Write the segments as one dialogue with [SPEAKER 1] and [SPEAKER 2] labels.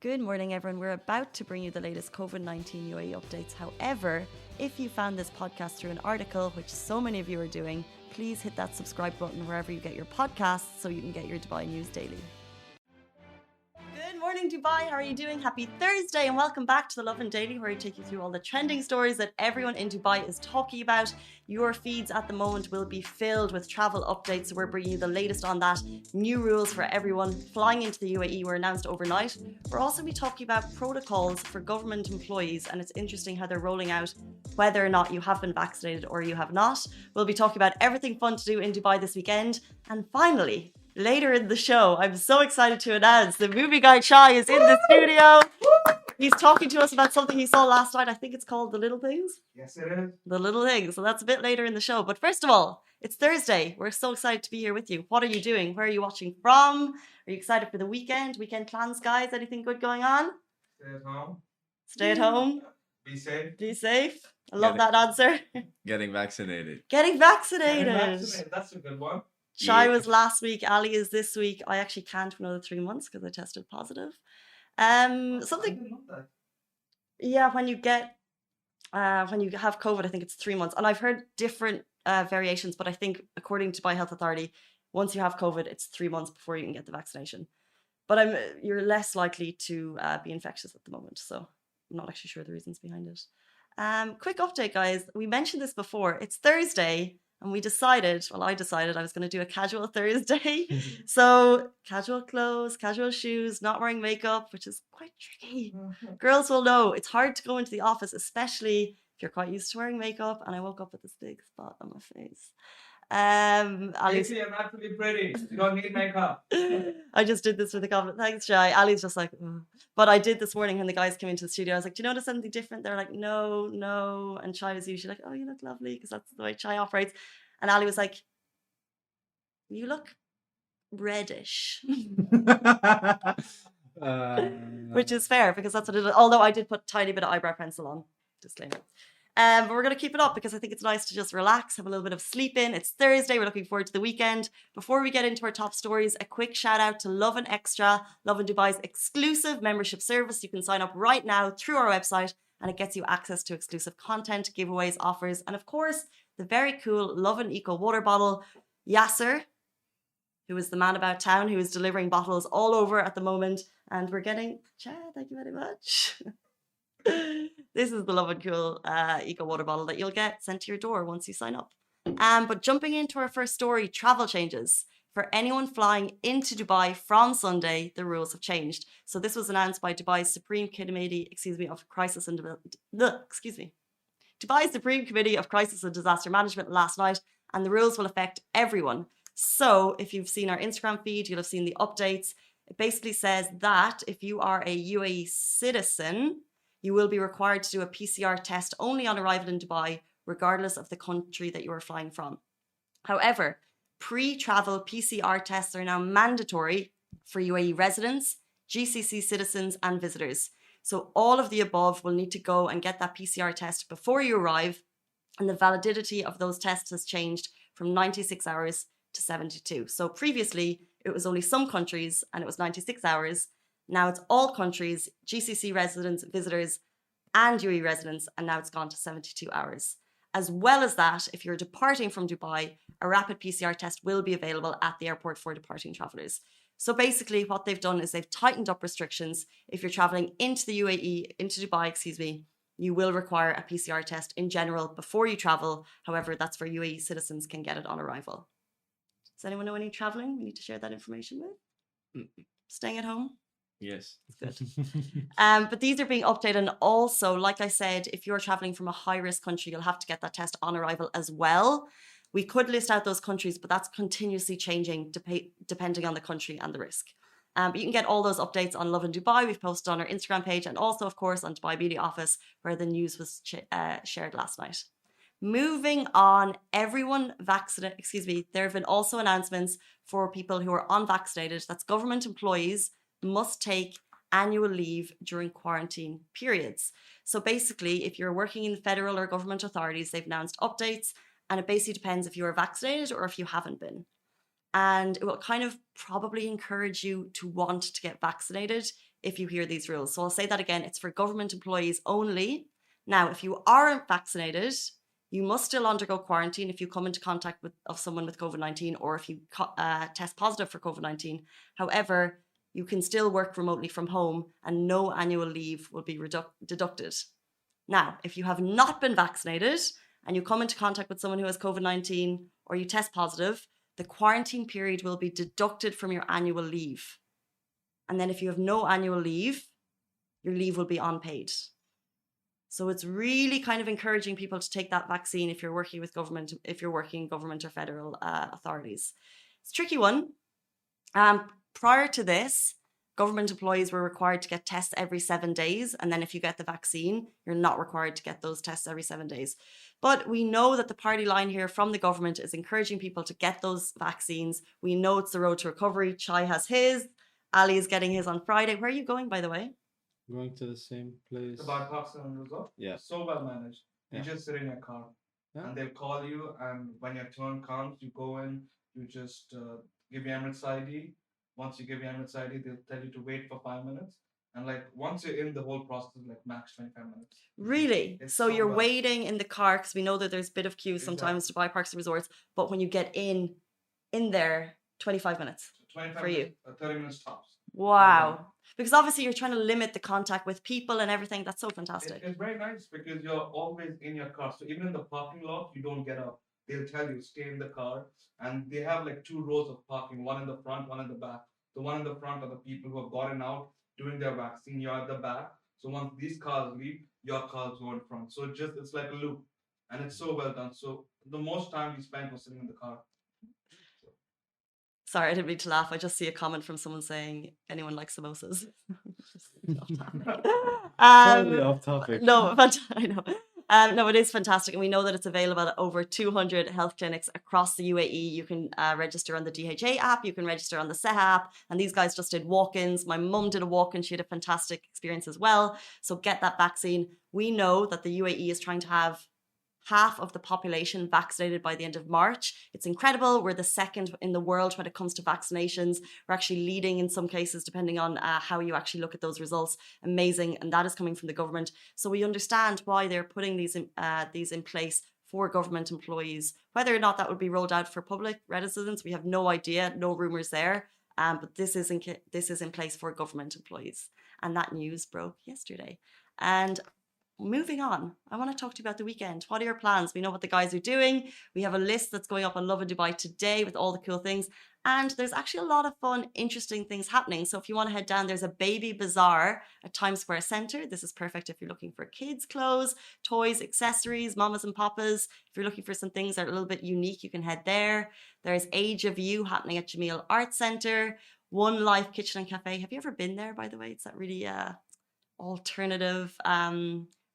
[SPEAKER 1] Good morning, everyone. We're about to bring you the latest COVID-19 UAE updates. However, if you found this podcast through an article, which so many of you are doing, please hit that subscribe button wherever you get your podcasts so you can get your Dubai news daily. Good morning, Dubai. How are you doing? Happy Thursday and welcome back to the Lovin Daily, where I take you through all the trending stories that everyone in Dubai is talking about. Your feeds at the moment will be filled with travel updates, so we're bringing you the latest on that. New rules for everyone flying into the UAE were announced overnight. We're also going to be talking about protocols for government employees, and it's interesting how they're rolling out whether or not you have been vaccinated or you have not. We'll be talking about everything fun to do in Dubai this weekend. And finally, later in the show, I'm so excited to announce the movie guy Chai is in the studio. He's talking to us about something he saw last night. I think it's called The Little Things.
[SPEAKER 2] Yes, it is.
[SPEAKER 1] The Little Things. So that's a bit later in the show. But first of all, it's Thursday. We're so excited to be here with you. What are you doing? Where are you watching from? Are you excited for the weekend? Weekend plans, guys? Anything good going on?
[SPEAKER 2] Stay at home.
[SPEAKER 1] Stay at home.
[SPEAKER 2] Be safe.
[SPEAKER 1] Be safe. I love that answer.
[SPEAKER 3] Getting vaccinated.
[SPEAKER 1] Getting vaccinated.
[SPEAKER 2] That's a good one.
[SPEAKER 1] Chai was last week. Ali is this week. I actually can't for another 3 months because I tested positive. Something. Yeah, when you have COVID, I think it's 3 months, and I've heard different variations. But I think according to Dubai Health Authority, once you have COVID, it's 3 months before you can get the vaccination. But you're less likely to be infectious at the moment, so I'm not actually sure the reasons behind it. Quick update, guys. We mentioned this before. It's Thursday. And I decided I was going to do a casual Thursday. So casual clothes, casual shoes, not wearing makeup, which is quite tricky. Girls will know it's hard to go into the office, especially if you're quite used to wearing makeup. And I woke up with this big spot on my face.
[SPEAKER 2] Ali's, I'm actually pretty. You don't need makeup.
[SPEAKER 1] I just did this with a comment. Thanks, Jai. Ali's just like, ugh. But I did this morning when the guys came into the studio. I was like, do you notice something different? They're like, no. And Chai is usually like, oh, you look lovely, because that's the way Chai operates. And Ali was like, you look reddish. Which is fair, because that's what it is. Although I did put a tiny bit of eyebrow pencil on. Disclaimer. But we're going to keep it up because I think it's nice to just relax, have a little bit of sleep in. It's Thursday. We're looking forward to the weekend. Before we get into our top stories, a quick shout out to Lovin Extra, Lovin Dubai's exclusive membership service. You can sign up right now through our website, and it gets you access to exclusive content, giveaways, offers, and of course, the very cool Lovin Eco water bottle. Yasser, who is the man about town, who is delivering bottles all over at the moment, and we're getting, thank you very much. This is the Lovin Cool Eco water bottle that you'll get sent to your door once you sign up. But jumping into our first story, travel changes. For anyone flying into Dubai from Sunday, the rules have changed. So this was announced by Dubai's Supreme Committee, of Crisis and Dubai's Supreme Committee of Crisis and Disaster Management last night, and the rules will affect everyone. So if you've seen our Instagram feed, you'll have seen the updates. It basically says that if you are a UAE citizen, you will be required to do a PCR test only on arrival in Dubai, regardless of the country that you are flying from. However, pre-travel PCR tests are now mandatory for UAE residents, GCC citizens and visitors. So all of the above will need to go and get that PCR test before you arrive, and the validity of those tests has changed from 96 hours to 72. So previously, it was only some countries and it was 96 hours. Now it's all countries, GCC residents, visitors, and UAE residents, and now it's gone to 72 hours. As well as that, if you're departing from Dubai, a rapid PCR test will be available at the airport for departing travellers. So basically what they've done is they've tightened up restrictions. If you're travelling into the UAE, into Dubai, you will require a PCR test in general before you travel. However, that's for UAE citizens can get it on arrival. Does anyone know any travelling we need to share that information with? Staying at home?
[SPEAKER 3] Yes.
[SPEAKER 1] Good. But these are being updated. And also, like I said, if you're traveling from a high-risk country, you'll have to get that test on arrival as well. We could list out those countries, but that's continuously changing depending on the country and the risk. But you can get all those updates on Lovin Dubai. We've posted on our Instagram page and also, of course, on Dubai Media Office, where the news was shared last night. Moving on, everyone vaccinated, there have been also announcements for people who are unvaccinated. That's government employees must take annual leave during quarantine periods. So basically, if you're working in federal or government authorities, they've announced updates, and it basically depends if you are vaccinated or if you haven't been. And it will kind of probably encourage you to want to get vaccinated if you hear these rules. So I'll say that again. It's for government employees only. Now, if you aren't vaccinated, you must still undergo quarantine if you come into contact of someone with COVID-19 or if you test positive for COVID-19. However, you can still work remotely from home and no annual leave will be deducted. Now, if you have not been vaccinated and you come into contact with someone who has COVID-19 or you test positive, the quarantine period will be deducted from your annual leave. And then if you have no annual leave, your leave will be unpaid. So it's really kind of encouraging people to take that vaccine if you're working with government, if you're working in government or federal authorities. It's a tricky one. Prior to this, government employees were required to get tests every 7 days. And then if you get the vaccine, you're not required to get those tests every 7 days. But we know that the party line here from the government is encouraging people to get those vaccines. We know it's the road to recovery. Chai has his. Ali is getting his on Friday. Where are you going, by the way?
[SPEAKER 4] Going to the same place.
[SPEAKER 2] About Pakistan resort.
[SPEAKER 4] Yeah.
[SPEAKER 2] So well managed. You
[SPEAKER 4] Yeah.
[SPEAKER 2] just sit in your car,
[SPEAKER 4] Yeah.
[SPEAKER 2] and they'll call you, and when your turn comes, you go in. You just give your Emirates ID. Once you give your Emirates ID, they'll tell you to wait for 5 minutes. And like once you're in, the whole process is like max 25 minutes.
[SPEAKER 1] Really?
[SPEAKER 2] It's
[SPEAKER 1] So
[SPEAKER 2] so
[SPEAKER 1] you're
[SPEAKER 2] well.
[SPEAKER 1] waiting in the car because we know that there's a bit of queue sometimes to buy parks and resorts. But when you get in there, 25 minutes.
[SPEAKER 2] 25
[SPEAKER 1] For you.
[SPEAKER 2] minutes, 30 minutes tops.
[SPEAKER 1] Wow. Because obviously you're trying to limit the contact with people and everything. That's so fantastic.
[SPEAKER 2] It's very nice because you're always in your car. So even in the parking lot, you don't get up. They'll tell you stay in the car, and they have like 2 rows of parking, one in the front, one in the back. The one in the front are the people who have gotten out doing their vaccine. You're at the back. So once these cars leave, your cars go in front. So it's like a loop, and it's so well done. So the most time we spent was sitting in the car.
[SPEAKER 1] Sorry, I didn't mean to laugh. I just see a comment from someone saying, anyone likes samosas?
[SPEAKER 4] Totally off topic.
[SPEAKER 1] No, but I know. No, it is fantastic. And we know that it's available at over 200 health clinics across the UAE. You can register on the DHA app. You can register on the SEHA app. And these guys just did walk-ins. My mum did a walk-in. She had a fantastic experience as well. So get that vaccine. We know that the UAE is trying to have half of the population vaccinated by the end of March. It's incredible. We're the second in the world when it comes to vaccinations. We're actually leading in some cases, depending on how you actually look at those results. Amazing. And that is coming from the government. So we understand why they're putting these in place for government employees. Whether or not that would be rolled out for public residents, we have no idea, no rumors there. But this is in place for government employees. And that news broke yesterday. And moving on, I want to talk to you about the weekend. What are your plans? We know what the guys are doing. We have a list that's going up on Lovin Dubai today with all the cool things. And there's actually a lot of fun, interesting things happening. So if you want to head down, there's a baby bazaar at Times Square Centre. This is perfect if you're looking for kids' clothes, toys, accessories, mamas and papas. If you're looking for some things that are a little bit unique, you can head there. There's Age of You happening at Jameel Arts Centre. One Life Kitchen and Cafe. Have you ever been there, by the way? It's that really alternative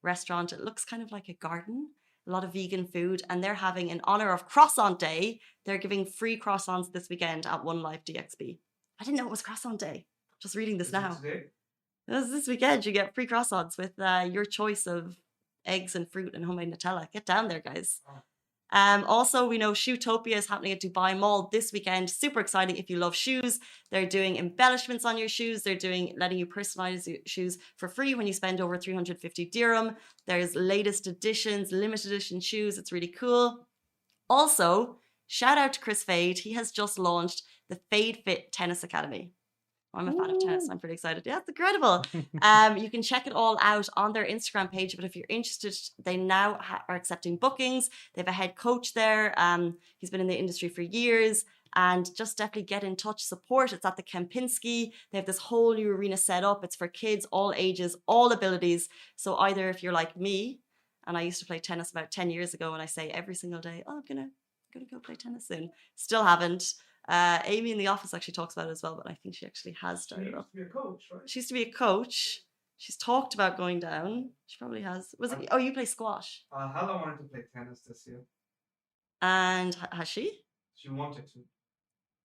[SPEAKER 1] restaurant. It looks kind of like a garden, a lot of vegan food, and they're having, in honor of Croissant Day, they're giving free croissants this weekend at One Life DXB. I didn't know it was Croissant Day. Just reading this now. This weekend, you get free croissants with your choice of eggs and fruit and homemade Nutella. Get down there, guys. Also, we know Shoetopia is happening at Dubai Mall this weekend. Super exciting if you love shoes. They're doing embellishments on your shoes. They're letting you personalize your shoes for free when you spend over 350 dirham. There's latest editions, limited edition shoes. It's really cool. Also, shout out to Chris Fade. He has just launched the Fade Fit Tennis Academy. I'm a fan of tennis. I'm pretty excited. Yeah, it's incredible. You can check it all out on their Instagram page. But if you're interested, they now are accepting bookings. They have a head coach there. He's been in the industry for years. And just definitely get in touch, support. It's at the Kempinski. They have this whole new arena set up. It's for kids, all ages, all abilities. So either if you're like me, and I used to play tennis about 10 years ago, and I say every single day, oh, I'm gonna go play tennis soon. Still haven't. Amy in the office actually talks about it as well, but I think she actually has started up.
[SPEAKER 2] She used to be a coach, right?
[SPEAKER 1] She used to be a coach. She's talked about going down. She probably has. Was it? Oh, you play squash.
[SPEAKER 2] Hala wanted to play tennis this year.
[SPEAKER 1] And has she?
[SPEAKER 2] She wanted to.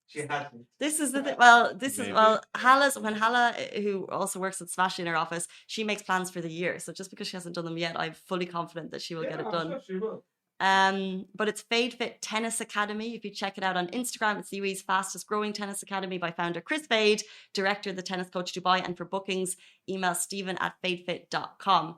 [SPEAKER 2] She hasn't.
[SPEAKER 1] This is the thing. Well,
[SPEAKER 3] Maybe.
[SPEAKER 1] When Hala, who also works at Smash in her office, she makes plans for the year. So just because she hasn't done them yet, I'm fully confident that she will get it done.
[SPEAKER 2] I'm sure she will.
[SPEAKER 1] But it's Fade Fit Tennis Academy. If you check it out on Instagram, it's the UAE's fastest growing tennis academy by founder Chris Fade, director of the Tennis Coach Dubai. And for bookings, email stephen@fadefit.com.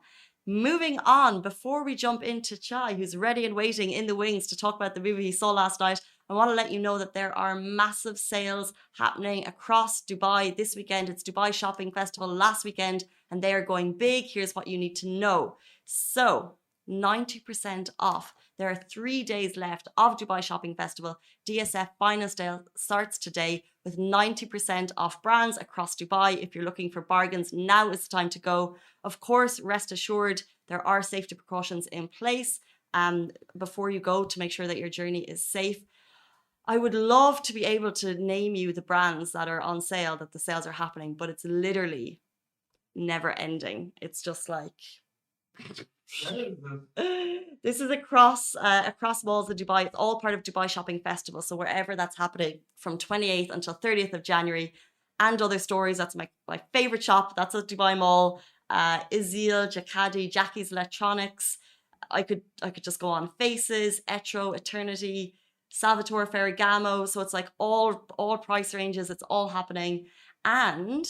[SPEAKER 1] Moving on, before we jump into Chai, who's ready and waiting in the wings to talk about the movie he saw last night, I want to let you know that there are massive sales happening across Dubai this weekend. It's Dubai Shopping Festival last weekend, and they are going big. Here's what you need to know. So, 90% off. There are 3 days left of Dubai Shopping Festival. DSF Final Sale starts today with 90% off brands across Dubai. If you're looking for bargains, now is the time to go. Of course, rest assured, there are safety precautions in place before you go to make sure that your journey is safe. I would love to be able to name you the brands that are on sale, that the sales are happening, but it's literally never ending. It's just like... This is across malls in Dubai. It's all part of Dubai Shopping Festival. So wherever that's happening from 28th until 30th of January, and other stories. That's my favorite shop. That's at Dubai Mall. Izil, Jacadi, Jackie's Electronics. I could just go on. Faces, Etro, Eternity, Salvatore Ferragamo. So it's like all price ranges. It's all happening, and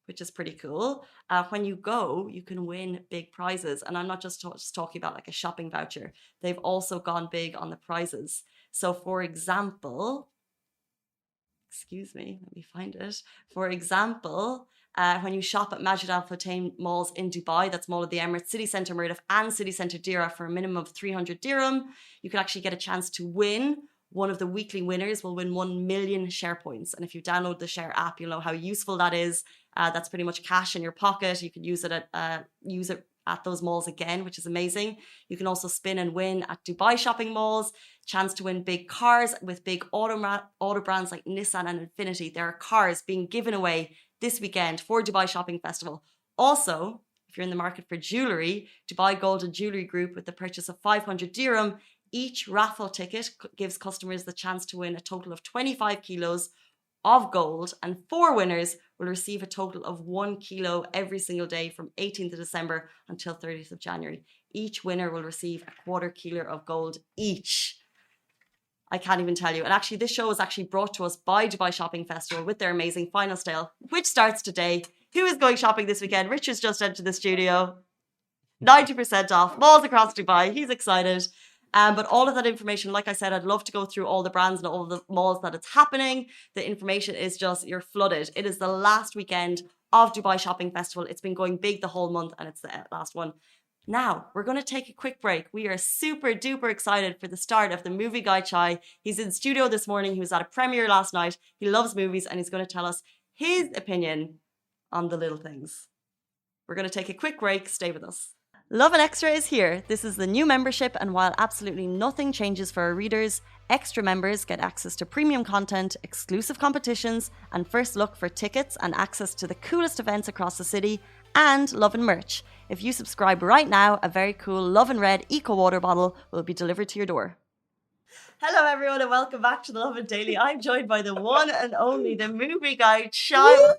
[SPEAKER 1] which is pretty cool. When you go, you can win big prizes. And I'm not just talking about like a shopping voucher. They've also gone big on the prizes. So for example, excuse me, let me find it. For example, when you shop at Majid Al Futtaim malls in Dubai, that's Mall of the Emirates, City Centre Mirdif and City Centre Dira for a minimum of 300 dirham, you can actually get a chance to win. One of the weekly winners will win 1 million share points. And if you download the Share app, you'll know how useful that is. That's pretty much cash in your pocket. You can use it at those malls again, which is amazing. You can also spin and win at Dubai shopping malls. Chance to win big cars with big auto brands like Nissan and Infiniti. There are cars being given away this weekend for Dubai Shopping Festival. Also, if you're in the market for jewellery, Dubai Gold and Jewellery Group, with the purchase of 500 dirham, each raffle ticket gives customers the chance to win a total of 25 kilos of gold, and 4 winners will receive a total of 1 kilo every single day from 18th of December until 30th of January. Each winner will receive a quarter kilo of gold each. I can't even tell you. And actually, this show is actually brought to us by Dubai Shopping Festival with their amazing final sale, which starts today. Who is going shopping this weekend? Richard's just entered the studio. 90% off. Malls across Dubai. He's excited. But all of that information, like I said, I'd love to go through all the brands and all the malls that it's happening. The information is just, you're flooded. It is the last weekend of Dubai Shopping Festival. It's been going big the whole month, and it's the last one. Now, we're going to take a quick break. We are super duper excited for the start of the movie guy Chai. He's in studio this morning. He was at a premiere last night. He loves movies, and he's going to tell us his opinion on the little things. We're going to take a quick break. Stay with us. Lovin Extra is here. This is the new membership, and while absolutely nothing changes for our readers, extra members get access to premium content, exclusive competitions, and first look for tickets and access to the coolest events across the city, and Lovin merch. If you subscribe right now, a very cool Lovin Red Eco Water bottle will be delivered to your door. Hello everyone, and welcome back to the Lovin Daily. I'm joined by the one and only, the movie guy, Chai.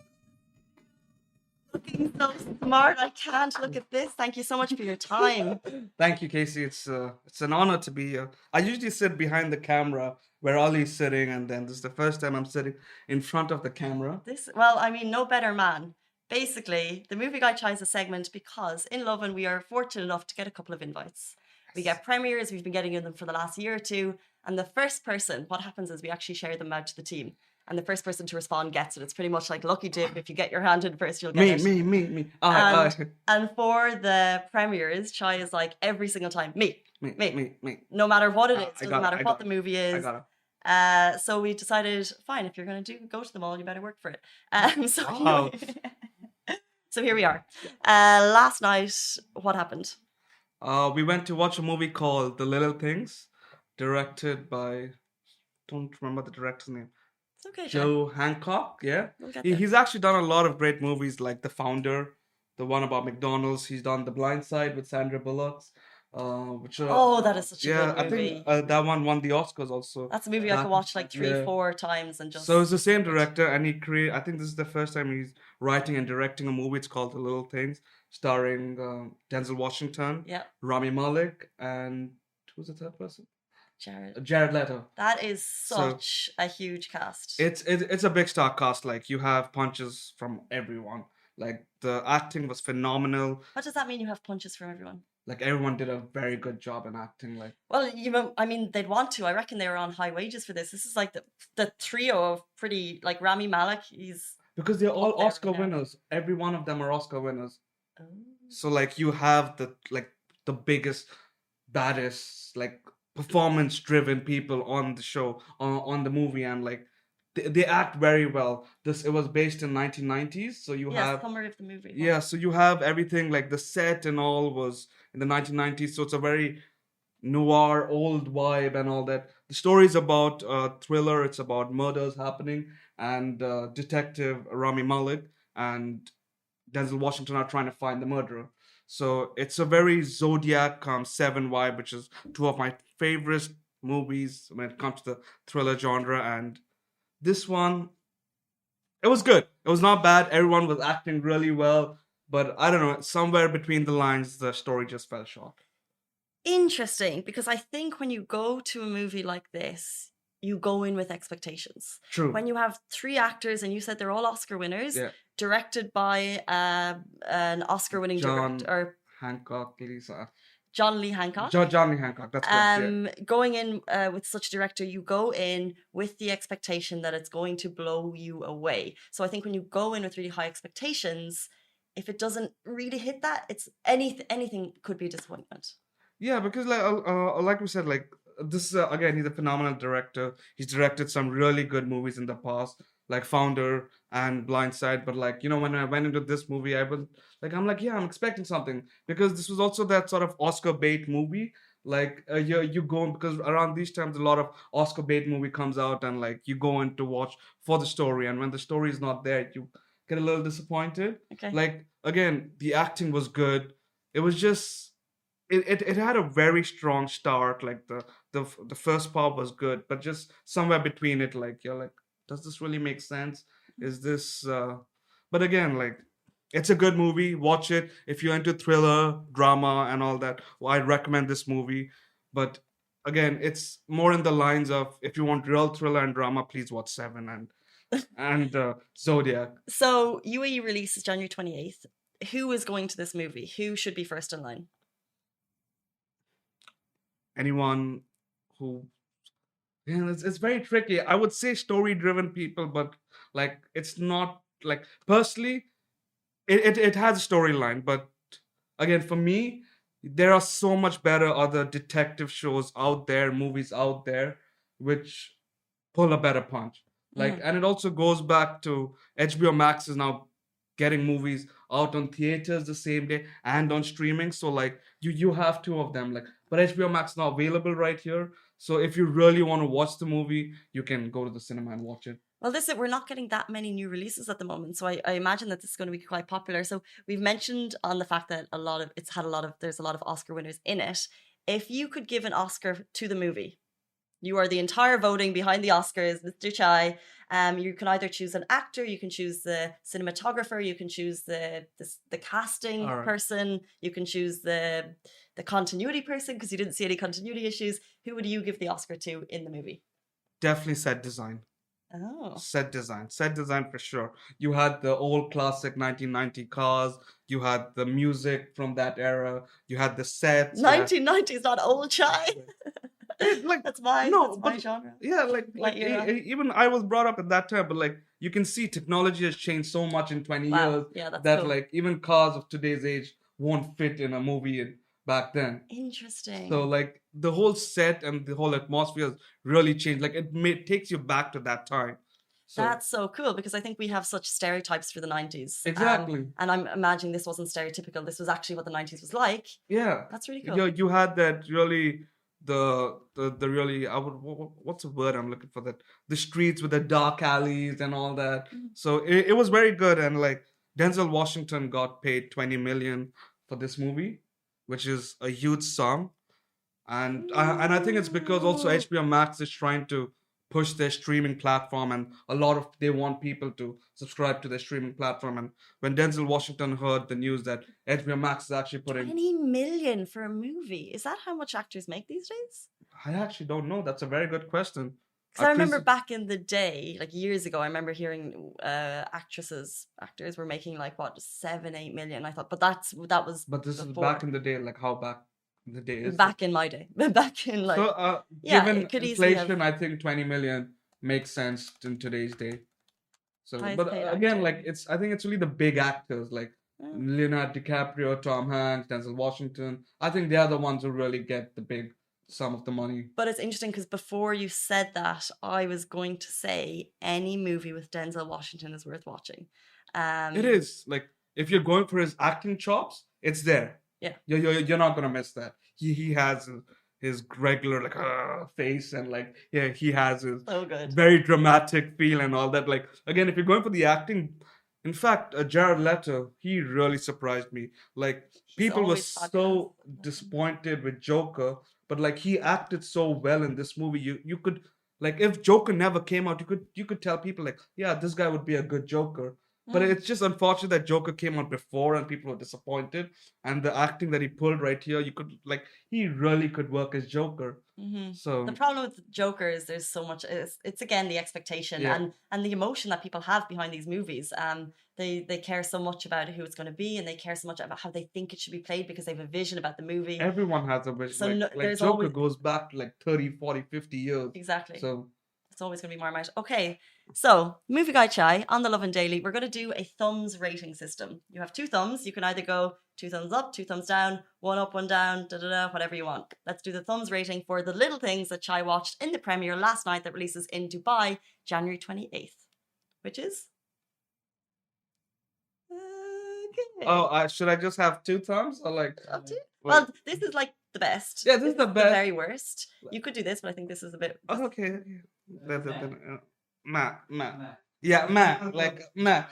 [SPEAKER 1] Looking so smart. I can't look at this. Thank you so much for your time.
[SPEAKER 2] Thank you, Casey. It's an honor to be here. I usually sit behind the camera where Ollie's sitting, and then this is the first time I'm sitting in front of the camera.
[SPEAKER 1] No better man. Basically, the movie guy Chai is a segment because in Lovin we are fortunate enough to get a couple of invites. We get premieres. We've been getting them for the last year or two. And the first person, what happens is we actually share them out to the team. And the first person to respond gets it. It's pretty much like lucky dip. If you get your hand in first, you'll get it.
[SPEAKER 2] Me.
[SPEAKER 1] And for the premieres, Chai is like every single time, me. No matter what it is, doesn't matter what the movie is.
[SPEAKER 2] I got it.
[SPEAKER 1] So we decided, fine, if you're going to go to the mall, you better work for it. So here we are. Last night, what happened?
[SPEAKER 2] We went to watch a movie called The Little Things, directed by, don't remember the director's name.
[SPEAKER 1] It's okay,
[SPEAKER 2] Joe Hancock, yeah.
[SPEAKER 1] We'll get there.
[SPEAKER 2] He's actually done a lot of great movies like The Founder, the one about McDonald's. He's done The Blind Side with Sandra Bullock.
[SPEAKER 1] That is such a good movie.
[SPEAKER 2] I think that one won the Oscars also.
[SPEAKER 1] That's a movie I could watch like 3-4 times and just...
[SPEAKER 2] So it's the same director, and I think this is the first time he's writing and directing a movie. It's called The Little Things, starring Denzel Washington, Rami Malek, and who's the third person?
[SPEAKER 1] Jared.
[SPEAKER 2] Jared Leto.
[SPEAKER 1] That is
[SPEAKER 2] So-
[SPEAKER 1] such a huge cast.
[SPEAKER 2] It's a big star cast. Like you have punches from everyone. Like the acting was phenomenal.
[SPEAKER 1] What does that mean? You have punches from everyone?
[SPEAKER 2] Like everyone did a very good job in acting. Like
[SPEAKER 1] Well, I mean, they'd want to. I reckon they were on high wages for this. This is like the trio of pretty, like Rami Malek. He's
[SPEAKER 2] because they're all
[SPEAKER 1] Up there
[SPEAKER 2] Oscar
[SPEAKER 1] right now.
[SPEAKER 2] winners. Every one of them are Oscar winners.
[SPEAKER 1] oh.
[SPEAKER 2] So like you have the biggest, baddest, like performance driven people on the show, on the movie, and like they act very well. It was based in 1990s, so you
[SPEAKER 1] Yeah,
[SPEAKER 2] have
[SPEAKER 1] summary of the movie.
[SPEAKER 2] yeah, so you have everything like the set and all was in the 1990s, so it's a very noir old vibe and all that. The story is about thriller. It's about murders happening, and detective Rami Malek and Denzel Washington are trying to find the murderer. So it's a very Zodiac 7 vibe, which is two of my favorite movies when it comes to the thriller genre. And this one, it was good. It was not bad. Everyone was acting really well. But I don't know, somewhere between the lines, the story just fell short.
[SPEAKER 1] Interesting, because I think when you go to a movie like this, you go in with expectations.
[SPEAKER 2] True.
[SPEAKER 1] When you have three actors, and you said they're all Oscar winners,
[SPEAKER 2] Yeah.
[SPEAKER 1] directed by an Oscar-winning
[SPEAKER 2] John
[SPEAKER 1] director, or
[SPEAKER 2] Hancock, Lisa.
[SPEAKER 1] John Lee Hancock.
[SPEAKER 2] John Lee Hancock, that's correct. Yeah.
[SPEAKER 1] Going in with such a director, you go in with the expectation that it's going to blow you away. So I think when you go in with really high expectations, if it doesn't really hit that, it's anything could be a disappointment.
[SPEAKER 2] Yeah, because like we said, like this again, he's a phenomenal director. He's directed some really good movies in the past, like Founder and Blindside. But like when I went into this movie, I'm like, yeah, I'm expecting something because this was also that sort of Oscar bait movie. Like you go in because around these times a lot of Oscar bait movie comes out, and like you go in to watch for the story, and when the story is not there, you get a little disappointed.
[SPEAKER 1] Okay.
[SPEAKER 2] Like again, the acting was good. It was just. It had a very strong start. Like the first part was good, but just somewhere between it, like you're like, does this really make sense? Is this? But again, like it's a good movie. Watch it if you're into thriller, drama, and all that. Well, I'd recommend this movie. But again, it's more in the lines of if you want real thriller and drama, please watch Seven and Zodiac.
[SPEAKER 1] So UAE releases January 28th. Who is going to this movie? Who should be first in line?
[SPEAKER 2] Anyone who it's very tricky. I would say story driven people, but like it's not like personally it has a storyline, but again for me there are so much better other detective shows out there, movies out there which pull a better punch. Like and it also goes back to HBO Max is now getting movies out on theaters the same day and on streaming, so like you have two of them, like but HBO Max is now available right here, so if you really want to watch the movie you can go to the cinema and watch it.
[SPEAKER 1] Well, we're not getting that many new releases at the moment, so I imagine that this is going to be quite popular. So we've mentioned on the fact that there's a lot of Oscar winners in it. If you could give an Oscar to the movie, you are the entire voting behind the Oscars, Mr. Chai. You can either choose an actor, you can choose the cinematographer, you can choose the casting person, you can choose the continuity person because you didn't see any continuity issues. Who would you give the Oscar to in the movie?
[SPEAKER 2] Definitely set design.
[SPEAKER 1] Oh.
[SPEAKER 2] Set design for sure. You had the old classic 1990 cars, you had the music from that era, you had the sets.
[SPEAKER 1] 1990s, not old Chai.
[SPEAKER 2] Like
[SPEAKER 1] that's my genre.
[SPEAKER 2] Yeah, like even I was brought up at that time, but like you can see technology has changed so much in 20 years that
[SPEAKER 1] cool.
[SPEAKER 2] like even cars of today's age won't fit in a movie back then.
[SPEAKER 1] Interesting.
[SPEAKER 2] So like the whole set and the whole atmosphere has really changed. Like it takes you back to that time. So,
[SPEAKER 1] that's so cool because I think we have such stereotypes for the 90s.
[SPEAKER 2] Exactly.
[SPEAKER 1] And I'm imagining this wasn't stereotypical. This was actually what the 90s was like.
[SPEAKER 2] Yeah.
[SPEAKER 1] That's really cool.
[SPEAKER 2] You had that really the really what's the word I'm looking for, that the streets with the dark alleys and all that. So it was very good, and like Denzel Washington got paid 20 million for this movie, which is a huge sum, and I think it's because also HBO Max is trying to push their streaming platform, and a lot of they want people to subscribe to their streaming platform. And when Denzel Washington heard the news that HBO Max is actually putting,
[SPEAKER 1] 20 million for a movie. Is that how much actors make these days?
[SPEAKER 2] I actually don't know. That's a very good question.
[SPEAKER 1] Because I remember back in the day, like years ago, I remember hearing actors were making like what 7-8 million. I thought, but that was.
[SPEAKER 2] But this is
[SPEAKER 1] before.
[SPEAKER 2] back in the day, like how back in the day is
[SPEAKER 1] back in my day, back in like.
[SPEAKER 2] So,
[SPEAKER 1] yeah,
[SPEAKER 2] given
[SPEAKER 1] it could easily
[SPEAKER 2] inflation, I think 20 million makes sense in today's day. So,
[SPEAKER 1] Highest
[SPEAKER 2] but
[SPEAKER 1] paid
[SPEAKER 2] again,
[SPEAKER 1] actor.
[SPEAKER 2] like I think it's really the big actors like
[SPEAKER 1] Oh.
[SPEAKER 2] Leonardo DiCaprio, Tom Hanks, Denzel Washington. I think they are the ones who really get the big sum of the money.
[SPEAKER 1] But it's interesting because before you said that, I was going to say any movie with Denzel Washington is worth watching.
[SPEAKER 2] It is like if you're going for his acting chops, it's there.
[SPEAKER 1] Yeah.
[SPEAKER 2] You're not gonna miss that. He has his regular like face, and like he has his
[SPEAKER 1] So good.
[SPEAKER 2] very dramatic feel and all that. Like again, if you're going for the acting, in fact, Jared Leto, he really surprised me. Like people were
[SPEAKER 1] always
[SPEAKER 2] so
[SPEAKER 1] fabulous.
[SPEAKER 2] disappointed with Joker, but like he acted so well in this movie. You could like if Joker never came out, you could tell people like, yeah, this guy would be a good Joker. But it's just unfortunate that Joker came out before and people were disappointed. And the acting that he pulled right here, you could like he really could work as Joker.
[SPEAKER 1] Mhm.
[SPEAKER 2] So
[SPEAKER 1] The problem with Joker is there's so much. It's again the expectation
[SPEAKER 2] Yeah.
[SPEAKER 1] and the emotion that people have behind these movies. They care so much about who it's going to be, and they care so much about how they think it should be played because they have a vision about the movie.
[SPEAKER 2] everyone has a vision.
[SPEAKER 1] So
[SPEAKER 2] like
[SPEAKER 1] there's
[SPEAKER 2] Joker
[SPEAKER 1] always-
[SPEAKER 2] goes back to like 30, 40, 50 years.
[SPEAKER 1] Exactly.
[SPEAKER 2] So
[SPEAKER 1] It's always going to be more about. Okay, so Movie Guide Chai on the Lovin Daily, we're going to do a thumbs rating system. You have 2 thumbs. You can either go 2 thumbs up, 2 thumbs down, 1 up, 1 down, whatever you want. Let's do the thumbs rating for the little things that Chai watched in the premiere last night that releases in Dubai, January 28th, which is. Okay.
[SPEAKER 2] oh, should I just have 2 thumbs or like?
[SPEAKER 1] Up to you.
[SPEAKER 2] like-
[SPEAKER 1] Well, this is like the best.
[SPEAKER 2] Yeah, this is the best.
[SPEAKER 1] very worst. You could do this, but I think this is a bit.
[SPEAKER 2] Oh, okay. Nah. Yeah, like nah.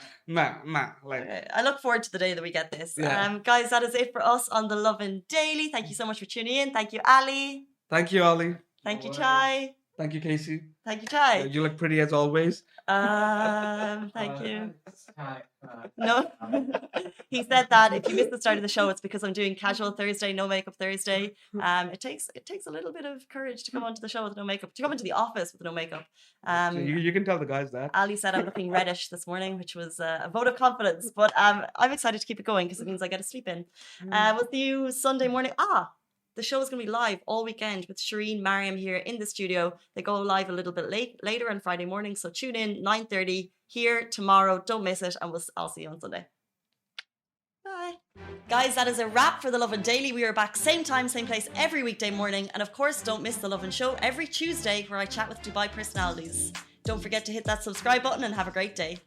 [SPEAKER 2] Like
[SPEAKER 1] Okay, I look forward to the day that we get this.
[SPEAKER 2] Yeah.
[SPEAKER 1] Guys, that is it for us on the Lovin Daily. Thank you so much for tuning in. Thank you, Ali.
[SPEAKER 2] thank you, Ollie.
[SPEAKER 1] Thank you, Chai.
[SPEAKER 2] Thank you, Casey.
[SPEAKER 1] Thank you, Chai.
[SPEAKER 2] You look pretty as always.
[SPEAKER 1] Thank you. No, he said that if you missed the start of the show, it's because I'm doing casual Thursday, no makeup Thursday. It takes a little bit of courage to come onto the show with no makeup, to come into the office with no makeup.
[SPEAKER 2] So you can tell the guys that.
[SPEAKER 1] Ali said I'm looking reddish this morning, which was a vote of confidence. But I'm excited to keep it going because it means I get to sleep in. We'll see you Sunday morning. The show is going to be live all weekend with Shireen Mariam here in the studio. They go live a little bit later on Friday morning. So tune in 9:30 here tomorrow. Don't miss it. And I'll see you on Sunday. Bye. Guys, that is a wrap for the Lovin Daily. We are back same time, same place every weekday morning. And of course, don't miss the Lovin Show every Tuesday where I chat with Dubai personalities. Don't forget to hit that subscribe button and have a great day.